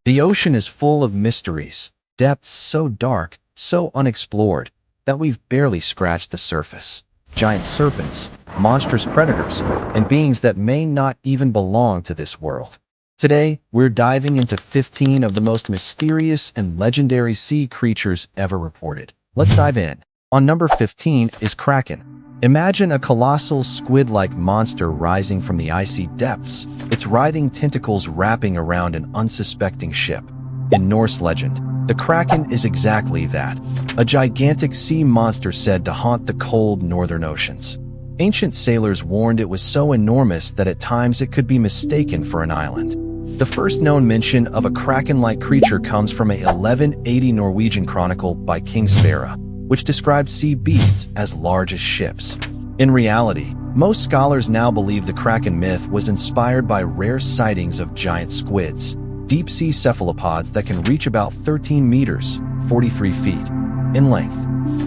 The ocean is full of mysteries, depths so dark, so unexplored, that we've barely scratched the surface. Giant serpents, monstrous predators, and beings that may not even belong to this world. Today, we're diving into 15 of the most mysterious and legendary sea creatures ever reported. Let's dive in. On number 15 is Kraken. Imagine a colossal squid-like monster rising from the icy depths, its writhing tentacles wrapping around an unsuspecting ship. In Norse legend, the Kraken is exactly that, a gigantic sea monster said to haunt the cold northern oceans. Ancient sailors warned it was so enormous that at times it could be mistaken for an island. The first known mention of a Kraken-like creature comes from a 1180 Norwegian chronicle by King Sverre, which described sea beasts as large as ships. In reality, most scholars now believe the Kraken myth was inspired by rare sightings of giant squids, deep-sea cephalopods that can reach about 13 meters, 43 feet, in length.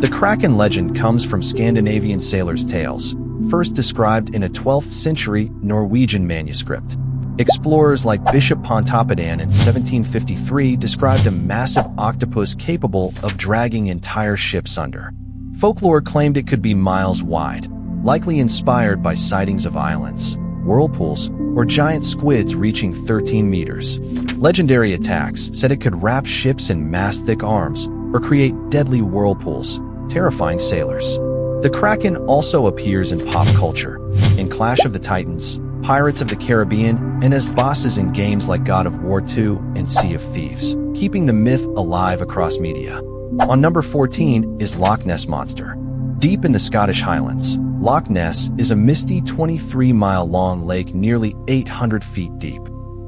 The Kraken legend comes from Scandinavian sailors' tales, first described in a 12th century Norwegian manuscript. Explorers like Bishop Pontoppidan in 1753 described a massive octopus capable of dragging entire ships under. Folklore claimed it could be miles wide, likely inspired by sightings of islands, whirlpools, or giant squids reaching 13 meters. Legendary attacks said it could wrap ships in mast-thick arms or create deadly whirlpools, terrifying sailors. The Kraken also appears in pop culture, in Clash of the Titans, Pirates of the Caribbean, and as bosses in games like God of War 2 and Sea of Thieves, keeping the myth alive across media. On number 14 is Loch Ness Monster. Deep in the Scottish Highlands, Loch Ness is a misty 23-mile-long lake nearly 800 feet deep.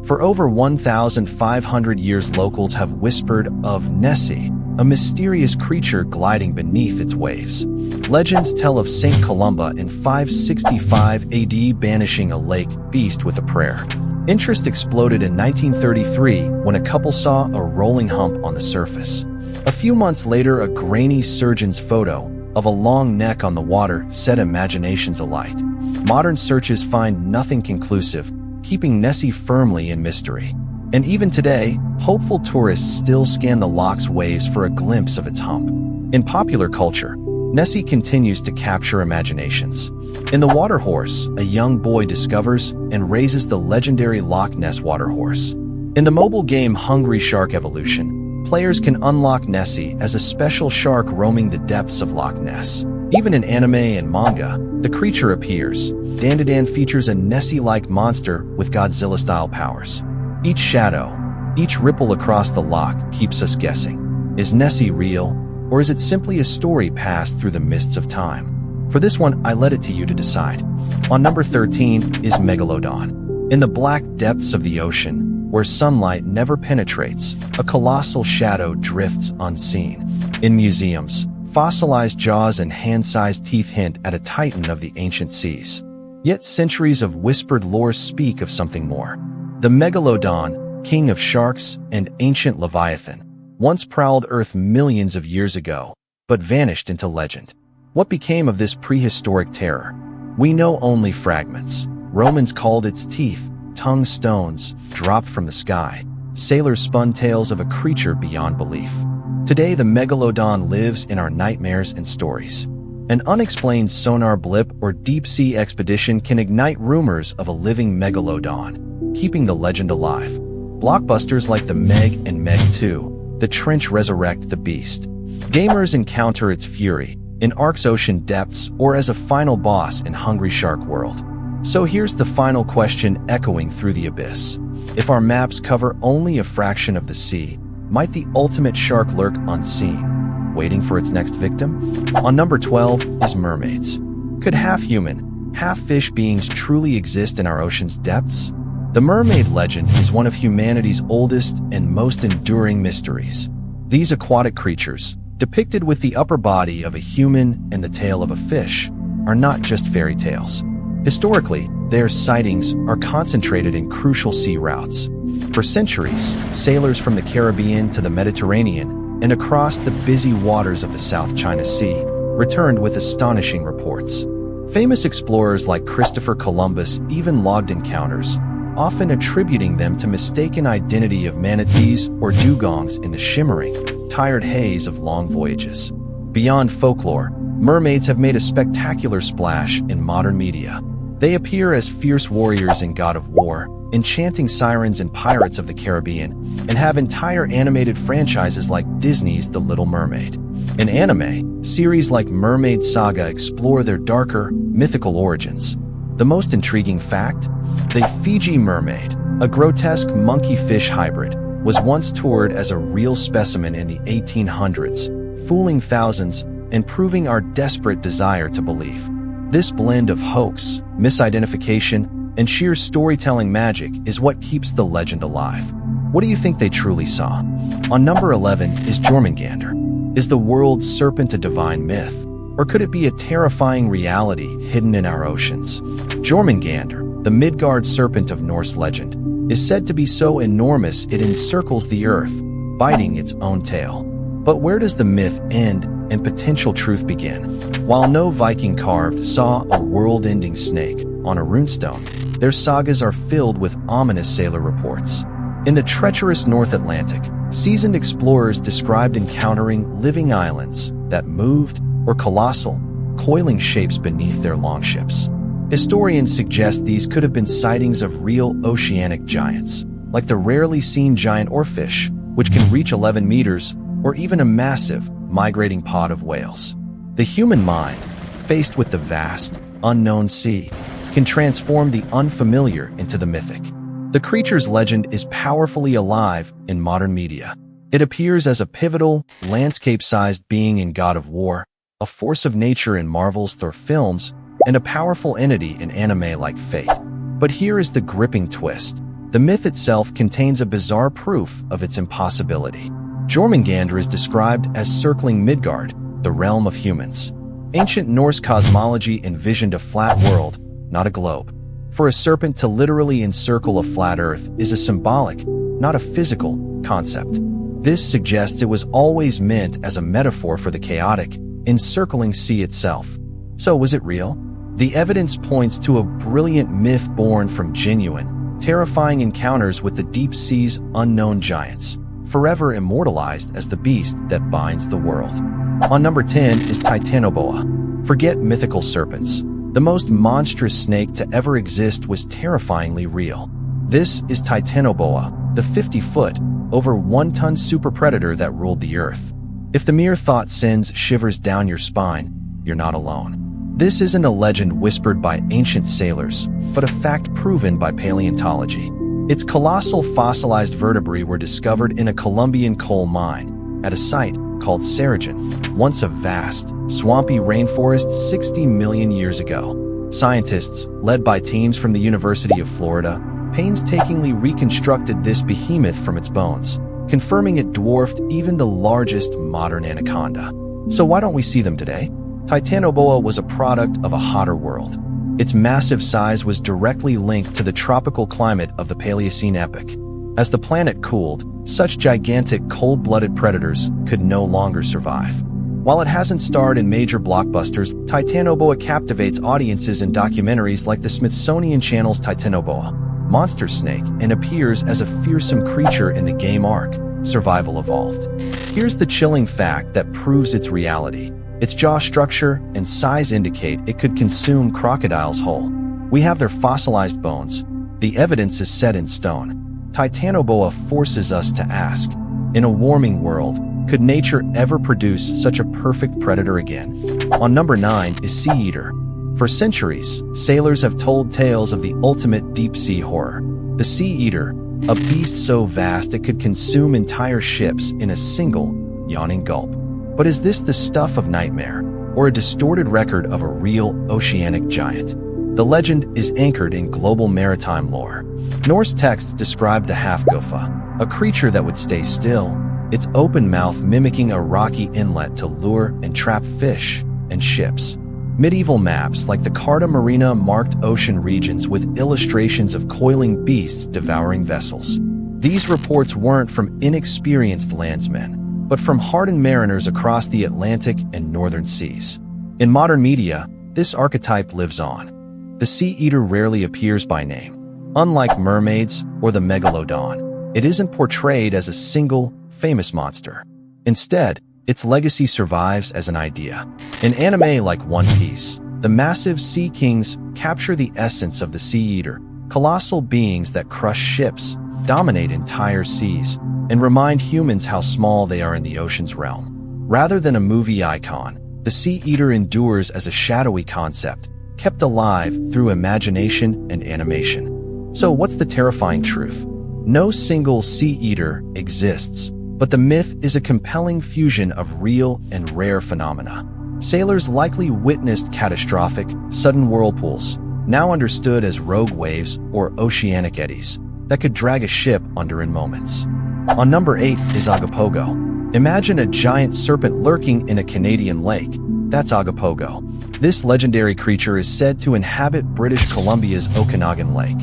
For over 1,500 years, locals have whispered of Nessie, a mysterious creature gliding beneath its waves. Legends tell of Saint Columba in 565 AD banishing a lake beast with a prayer. Interest exploded in 1933 when a couple saw a rolling hump on the surface. A few months later, a grainy surgeon's photo of a long neck on the water set imaginations alight. Modern searches find nothing conclusive, keeping Nessie firmly in mystery. And even today, hopeful tourists still scan the loch's waves for a glimpse of its hump. In popular culture, Nessie continues to capture imaginations. In The Water Horse, a young boy discovers and raises the legendary Loch Ness water horse. In the mobile game Hungry Shark Evolution, players can unlock Nessie as a special shark roaming the depths of Loch Ness. Even in anime and manga, the creature appears. Dandadan features a Nessie-like monster with Godzilla-style powers. Each shadow, each ripple across the loch keeps us guessing. Is Nessie real, or is it simply a story passed through the mists of time? For this one, I let it to you to decide. On number 13 is Megalodon. In the black depths of the ocean, where sunlight never penetrates, a colossal shadow drifts unseen. In museums, fossilized jaws and hand-sized teeth hint at a titan of the ancient seas. Yet centuries of whispered lore speak of something more. The Megalodon, king of sharks and ancient leviathan, once prowled Earth millions of years ago, but vanished into legend. What became of this prehistoric terror? We know only fragments. Romans called its teeth tongue stones dropped from the sky. Sailors spun tales of a creature beyond belief. Today, the Megalodon lives in our nightmares and stories. An unexplained sonar blip or deep-sea expedition can ignite rumors of a living Megalodon, keeping the legend alive. Blockbusters like The Meg and Meg 2, The Trench resurrect the beast. Gamers encounter its fury in Ark's ocean depths or as a final boss in Hungry Shark World. So here's the final question echoing through the abyss. If our maps cover only a fraction of the sea, might the ultimate shark lurk unseen, waiting for its next victim? On number 12 is mermaids. Could half-human, half-fish beings truly exist in our ocean's depths? The mermaid legend is one of humanity's oldest and most enduring mysteries. These aquatic creatures, depicted with the upper body of a human and the tail of a fish, are not just fairy tales. Historically, their sightings are concentrated in crucial sea routes. For centuries, sailors from the Caribbean to the Mediterranean and across the busy waters of the South China Sea returned with astonishing reports. Famous explorers like Christopher Columbus even logged encounters, often attributing them to mistaken identity of manatees or dugongs in the shimmering, tired haze of long voyages. Beyond folklore, mermaids have made a spectacular splash in modern media. They appear as fierce warriors in God of War, enchanting sirens in Pirates of the Caribbean, and have entire animated franchises like Disney's The Little Mermaid. In anime, series like Mermaid Saga explore their darker, mythical origins. The most intriguing fact? The Fiji mermaid, a grotesque monkey-fish hybrid, was once toured as a real specimen in the 1800s, fooling thousands and proving our desperate desire to believe. This blend of hoax, misidentification, and sheer storytelling magic is what keeps the legend alive. What do you think they truly saw? On number 11 is Jörmungandr. Is the world's serpent a divine myth, or could it be a terrifying reality hidden in our oceans? Jörmungandr, the Midgard serpent of Norse legend, is said to be so enormous it encircles the earth, biting its own tail. But where does the myth end and potential truth begin? While no Viking carved saw a world-ending snake on a runestone, their sagas are filled with ominous sailor reports. In the treacherous North Atlantic, seasoned explorers described encountering living islands that moved, or colossal, coiling shapes beneath their longships. Historians suggest these could have been sightings of real oceanic giants, like the rarely seen giant oarfish, which can reach 11 meters, or even a massive, migrating pod of whales. The human mind, faced with the vast, unknown sea, can transform the unfamiliar into the mythic. The creature's legend is powerfully alive in modern media. It appears as a pivotal, landscape-sized being in God of War, a force of nature in Marvel's Thor films, and a powerful entity in anime like Fate. But here is the gripping twist. The myth itself contains a bizarre proof of its impossibility. Jörmungandr is described as circling Midgard, the realm of humans. Ancient Norse cosmology envisioned a flat world, not a globe. For a serpent to literally encircle a flat earth is a symbolic, not a physical, concept. This suggests it was always meant as a metaphor for the chaotic, encircling sea itself. So was it real? The evidence points to a brilliant myth born from genuine, terrifying encounters with the deep sea's unknown giants, forever immortalized as the beast that binds the world. On number 10 is Titanoboa. Forget mythical serpents. The most monstrous snake to ever exist was terrifyingly real. This is Titanoboa, the 50-foot, over 1-ton super predator that ruled the earth. If the mere thought sends shivers down your spine, you're not alone. This isn't a legend whispered by ancient sailors, but a fact proven by paleontology. Its colossal fossilized vertebrae were discovered in a Colombian coal mine, at a site called Cirein, once a vast, swampy rainforest 60 million years ago. Scientists, led by teams from the University of Florida, painstakingly reconstructed this behemoth from its bones, confirming it dwarfed even the largest modern anaconda. So why don't we see them today? Titanoboa was a product of a hotter world. Its massive size was directly linked to the tropical climate of the Paleocene epoch. As the planet cooled, such gigantic cold-blooded predators could no longer survive. While it hasn't starred in major blockbusters, Titanoboa captivates audiences in documentaries like the Smithsonian Channel's Titanoboa Monster Snake and appears as a fearsome creature in the game arc, Survival Evolved. Here's the chilling fact that proves its reality. Its jaw structure and size indicate it could consume crocodiles whole. We have their fossilized bones. The evidence is set in stone. Titanoboa forces us to ask, in a warming world, could nature ever produce such a perfect predator again? On number 9 is Sea Eater. For centuries, sailors have told tales of the ultimate deep-sea horror. The Sea Eater, a beast so vast it could consume entire ships in a single, yawning gulp. But is this the stuff of nightmare, or a distorted record of a real oceanic giant? The legend is anchored in global maritime lore. Norse texts describe the Hafgofa, a creature that would stay still, its open mouth mimicking a rocky inlet to lure and trap fish and ships. Medieval maps like the Carta Marina marked ocean regions with illustrations of coiling beasts devouring vessels. These reports weren't from inexperienced landsmen, but from hardened mariners across the Atlantic and northern seas. In modern media, this archetype lives on. The Sea Eater rarely appears by name. Unlike mermaids or the Megalodon, it isn't portrayed as a single, famous monster. Instead, its legacy survives as an idea. In anime like One Piece, the massive sea kings capture the essence of the sea eater, colossal beings that crush ships, dominate entire seas, and remind humans how small they are in the ocean's realm. Rather than a movie icon, the sea eater endures as a shadowy concept, kept alive through imagination and animation. So what's the terrifying truth? No single sea eater exists, but the myth is a compelling fusion of real and rare phenomena. Sailors likely witnessed catastrophic, sudden whirlpools, now understood as rogue waves or oceanic eddies, that could drag a ship under in moments. On number 8 is Ogopogo. Imagine a giant serpent lurking in a Canadian lake. That's Ogopogo. This legendary creature is said to inhabit British Columbia's Okanagan Lake.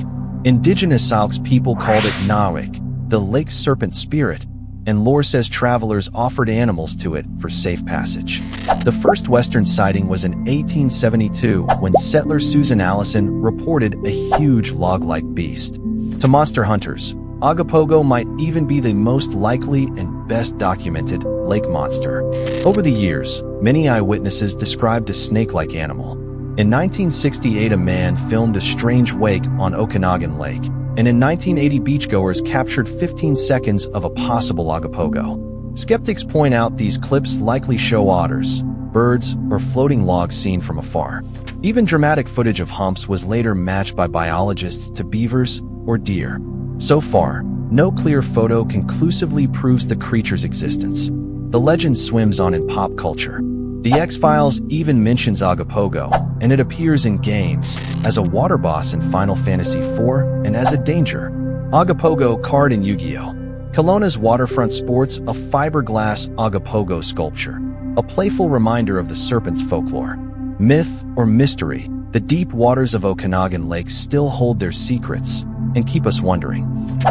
Indigenous Sauk's people called it Nawik, the lake's serpent spirit, and lore says travelers offered animals to it for safe passage. The first Western sighting was in 1872 when settler Susan Allison reported a huge log-like beast. To monster hunters, Ogopogo might even be the most likely and best documented lake monster. Over the years, many eyewitnesses described a snake-like animal. In 1968, a man filmed a strange wake on Okanagan Lake, and in 1980, beachgoers captured 15 seconds of a possible Ogopogo. Skeptics point out these clips likely show otters, birds, or floating logs seen from afar. Even dramatic footage of humps was later matched by biologists to beavers or deer. So far, no clear photo conclusively proves the creature's existence. The legend swims on in pop culture. The X-Files even mentions Ogopogo, and it appears in games, as a water boss in Final Fantasy IV, and as a danger. Ogopogo card in Yu-Gi-Oh! Kelowna's waterfront sports a fiberglass Ogopogo sculpture, a playful reminder of the serpent's folklore. Myth or mystery, the deep waters of Okanagan Lake still hold their secrets, and keep us wondering.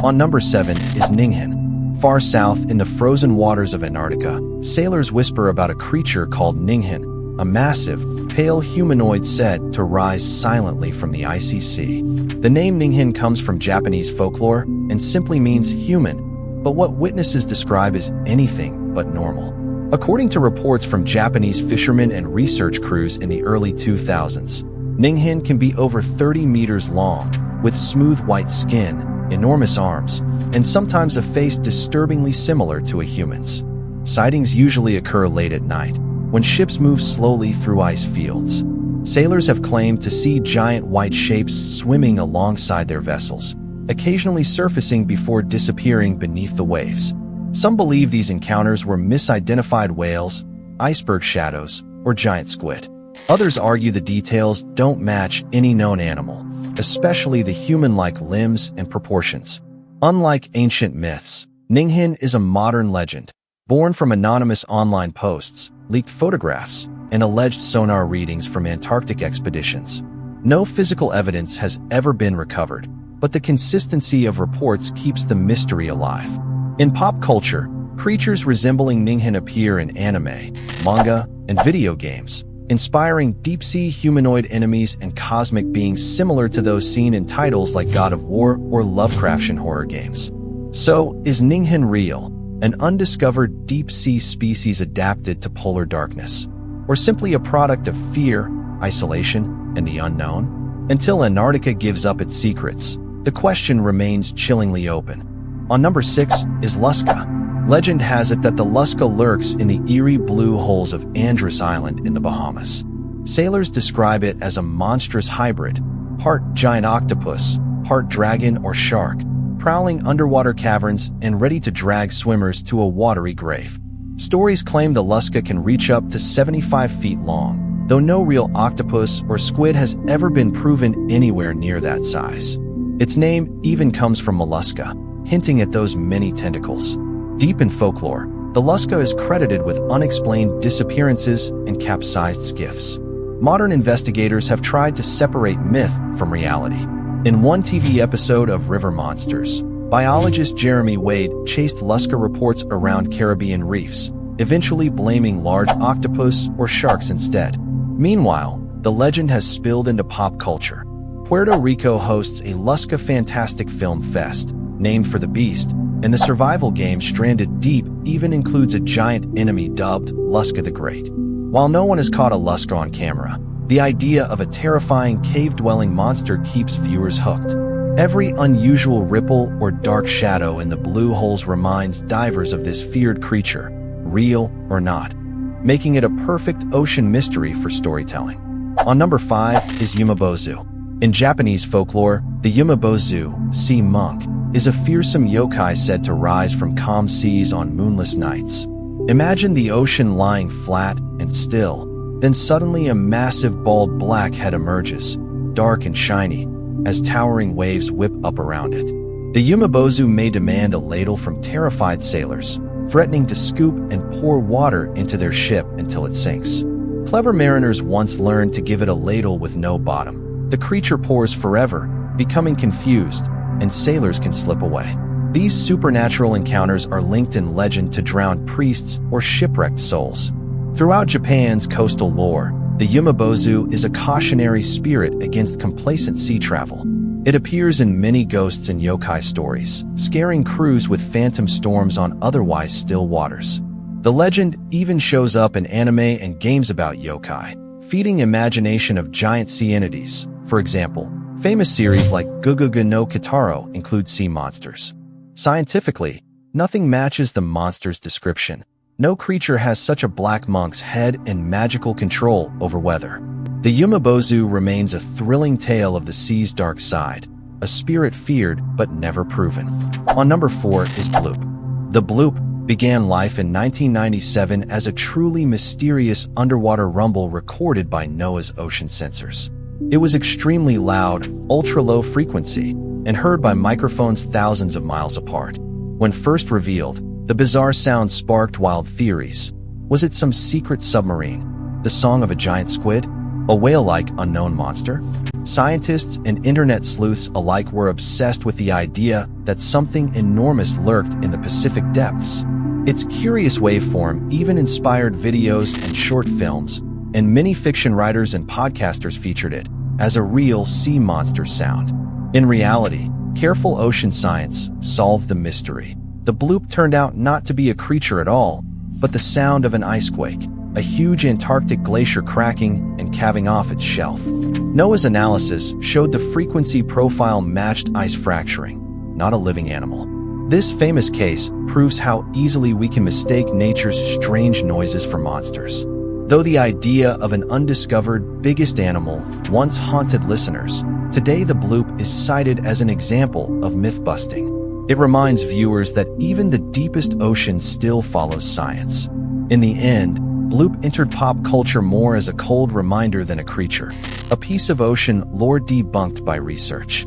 On number 7 is Ningen. Far south in the frozen waters of Antarctica, sailors whisper about a creature called Ningen, a massive, pale humanoid said to rise silently from the icy sea. The name Ningen comes from Japanese folklore and simply means human, but what witnesses describe as anything but normal. According to reports from Japanese fishermen and research crews in the early 2000s, Ningen can be over 30 meters long, with smooth white skin, enormous arms, and sometimes a face disturbingly similar to a human's. Sightings usually occur late at night, when ships move slowly through ice fields. Sailors have claimed to see giant white shapes swimming alongside their vessels, occasionally surfacing before disappearing beneath the waves. Some believe these encounters were misidentified whales, iceberg shadows, or giant squid. Others argue the details don't match any known animal, especially the human-like limbs and proportions. Unlike ancient myths, Ningen is a modern legend, born from anonymous online posts, leaked photographs, and alleged sonar readings from Antarctic expeditions. No physical evidence has ever been recovered, but the consistency of reports keeps the mystery alive. In pop culture, creatures resembling Ningen appear in anime, manga, and video games, inspiring deep-sea humanoid enemies and cosmic beings similar to those seen in titles like God of War or Lovecraftian horror games. So, is Ningen real, an undiscovered deep-sea species adapted to polar darkness, or simply a product of fear, isolation, and the unknown? Until Antarctica gives up its secrets, the question remains chillingly open. On number 6 is Lusca. Legend has it that the Lusca lurks in the eerie blue holes of Andros Island in the Bahamas. Sailors describe it as a monstrous hybrid, part giant octopus, part dragon or shark, prowling underwater caverns and ready to drag swimmers to a watery grave. Stories claim the Lusca can reach up to 75 feet long, though no real octopus or squid has ever been proven anywhere near that size. Its name even comes from mollusca, hinting at those many tentacles. Deep in folklore, the Lusca is credited with unexplained disappearances and capsized skiffs. Modern investigators have tried to separate myth from reality. In one TV episode of River Monsters, biologist Jeremy Wade chased Lusca reports around Caribbean reefs, eventually blaming large octopus or sharks instead. Meanwhile, the legend has spilled into pop culture. Puerto Rico hosts a Lusca Fantastic Film Fest, named for the beast, and the survival game Stranded Deep even includes a giant enemy dubbed Lusca the Great. While no one has caught a Lusca on camera, the idea of a terrifying cave-dwelling monster keeps viewers hooked. Every unusual ripple or dark shadow in the blue holes reminds divers of this feared creature, real or not, making it a perfect ocean mystery for storytelling. On number 5 is Umibōzu. In Japanese folklore, the Umibōzu, sea monk, is a fearsome yokai said to rise from calm seas on moonless nights. Imagine the ocean lying flat and still, then suddenly a massive bald black head emerges, dark and shiny, as towering waves whip up around it. The Umibōzu may demand a ladle from terrified sailors, threatening to scoop and pour water into their ship until it sinks. Clever mariners once learned to give it a ladle with no bottom. The creature pours forever, becoming confused, and sailors can slip away. These supernatural encounters are linked in legend to drowned priests or shipwrecked souls. Throughout Japan's coastal lore, the Umibōzu is a cautionary spirit against complacent sea travel. It appears in many ghosts and yokai stories, scaring crews with phantom storms on otherwise still waters. The legend even shows up in anime and games about yokai, feeding imagination of giant sea entities. For example, famous series like Gugugu no Kitaro include sea monsters. Scientifically, nothing matches the monster's description. No creature has such a black monk's head and magical control over weather. The Umibōzu remains a thrilling tale of the sea's dark side, a spirit feared but never proven. On number 4 is Bloop. The Bloop began life in 1997 as a truly mysterious underwater rumble recorded by NOAA's ocean sensors. It was extremely loud, ultra-low frequency, and heard by microphones thousands of miles apart. When first revealed, the bizarre sound sparked wild theories. Was it some secret submarine? The song of a giant squid? A whale-like unknown monster? Scientists and internet sleuths alike were obsessed with the idea that something enormous lurked in the Pacific depths. Its curious waveform even inspired videos and short films, and many fiction writers and podcasters featured it as a real sea monster sound. In reality, careful ocean science solved the mystery. The Bloop turned out not to be a creature at all, but the sound of an icequake, a huge Antarctic glacier cracking and calving off its shelf. NOAA's analysis showed the frequency profile matched ice fracturing, not a living animal. This famous case proves how easily we can mistake nature's strange noises for monsters. Though the idea of an undiscovered biggest animal once haunted listeners, today the Bloop is cited as an example of myth-busting. It reminds viewers that even the deepest ocean still follows science. In the end, Bloop entered pop culture more as a cold reminder than a creature, a piece of ocean lore debunked by research.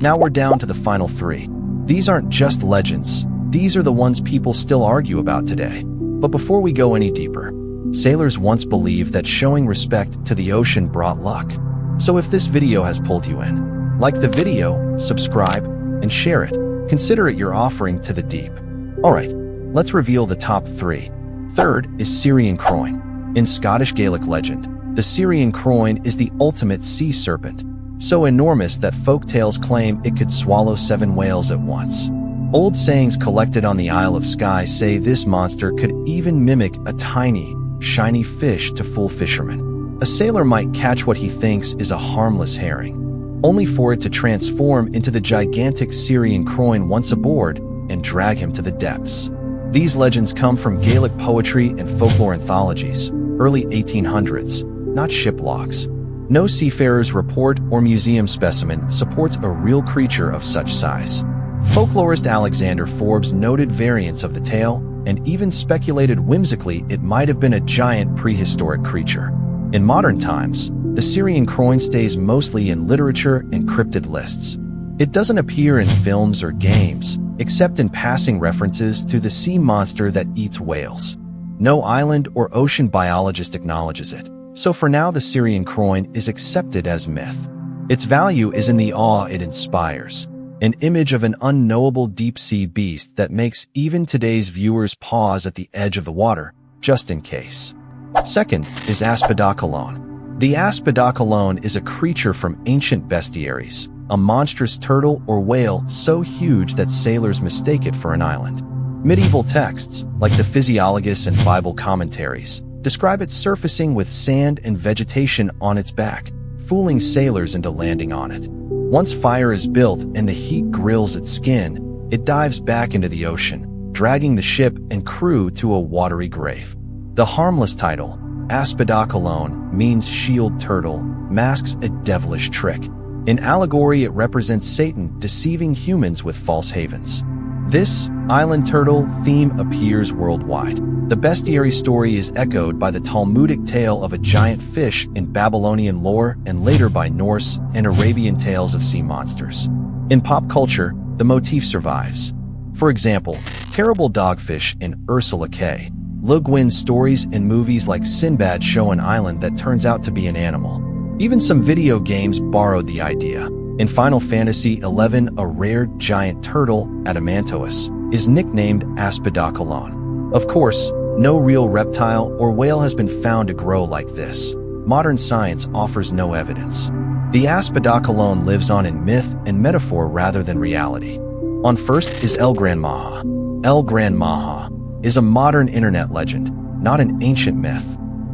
Now we're down to the final 3. These aren't just legends, these are the ones people still argue about today. But before we go any deeper, sailors once believed that showing respect to the ocean brought luck. So if this video has pulled you in, like the video, subscribe, and share it. Consider it your offering to the deep. Alright, let's reveal the top 3. Third is Cirein Cròin. In Scottish Gaelic legend, the Cirein Cròin is the ultimate sea serpent, so enormous that folktales claim it could swallow 7 whales at once. Old sayings collected on the Isle of Skye say this monster could even mimic a tiny, shiny fish to fool fishermen. A sailor might catch what he thinks is a harmless herring, only for it to transform into the gigantic Cirein Cròin once aboard and drag him to the depths. These legends come from Gaelic poetry and folklore anthologies, early 1800s, not ship logs. No seafarer's report or museum specimen supports a real creature of such size. Folklorist Alexander Forbes noted variants of the tale and even speculated whimsically it might have been a giant prehistoric creature. In modern times, the Cirein Cròin stays mostly in literature and cryptid lists. It doesn't appear in films or games, except in passing references to the sea monster that eats whales. No island or ocean biologist acknowledges it, so for now the Cirein Cròin is accepted as myth. Its value is in the awe it inspires, an image of an unknowable deep-sea beast that makes even today's viewers pause at the edge of the water, just in case. Second is Aspidochelone. The Aspidochelone is a creature from ancient bestiaries, a monstrous turtle or whale so huge that sailors mistake it for an island. Medieval texts, like the Physiologus and Bible commentaries, describe it surfacing with sand and vegetation on its back, fooling sailors into landing on it. Once fire is built and the heat grills its skin, it dives back into the ocean, dragging the ship and crew to a watery grave. The harmless title, Aspidochelone, means shield turtle, masks a devilish trick. In allegory, it represents Satan deceiving humans with false havens. This island turtle theme appears worldwide. The bestiary story is echoed by the Talmudic tale of a giant fish in Babylonian lore and later by Norse and Arabian tales of sea monsters. In pop culture, the motif survives. For example, terrible dogfish in Ursula K. Le Guin's stories and movies like Sinbad show an island that turns out to be an animal. Even some video games borrowed the idea. In Final Fantasy XI, a rare giant turtle, Adamantois, is nicknamed Aspidochelone. Of course, no real reptile or whale has been found to grow like this. Modern science offers no evidence. The Aspidochelone lives on in myth and metaphor rather than reality. On first is El Gran Maja. El Gran Maja is a modern internet legend, not an ancient myth.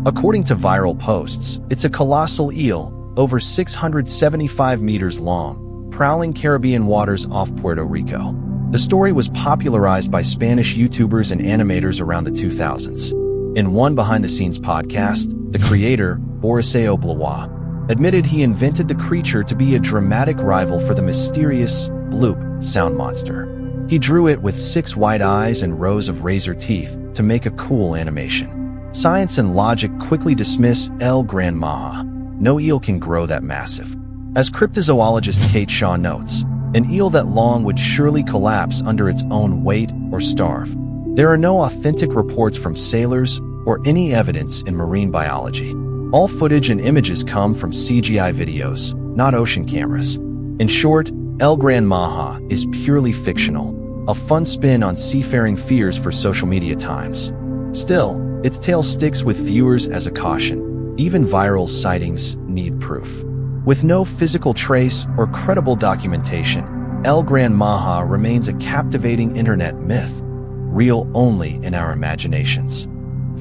According to viral posts, it's a colossal eel, over 675 meters long, prowling Caribbean waters off Puerto Rico. The story was popularized by Spanish YouTubers and animators around the 2000s. In one behind-the-scenes podcast, the creator, Boriseo Blois, admitted he invented the creature to be a dramatic rival for the mysterious Bloop sound monster. He drew it with 6 white eyes and rows of razor teeth to make a cool animation. Science and logic quickly dismiss El Gran Maja. No eel can grow that massive. As cryptozoologist Kate Shaw notes, an eel that long would surely collapse under its own weight or starve. There are no authentic reports from sailors or any evidence in marine biology. All footage and images come from CGI videos, not ocean cameras. In short, El Gran Maja is purely fictional, a fun spin on seafaring fears for social media times. Still, its tale sticks with viewers as a caution. Even viral sightings need proof. With no physical trace or credible documentation, El Gran Maja remains a captivating internet myth, real only in our imaginations.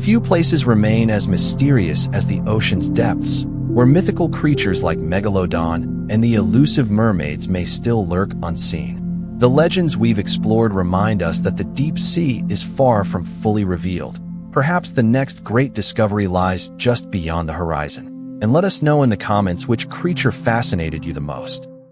Few places remain as mysterious as the ocean's depths, where mythical creatures like Megalodon and the elusive mermaids may still lurk unseen. The legends we've explored remind us that the deep sea is far from fully revealed. Perhaps the next great discovery lies just beyond the horizon. And let us know in the comments which creature fascinated you the most.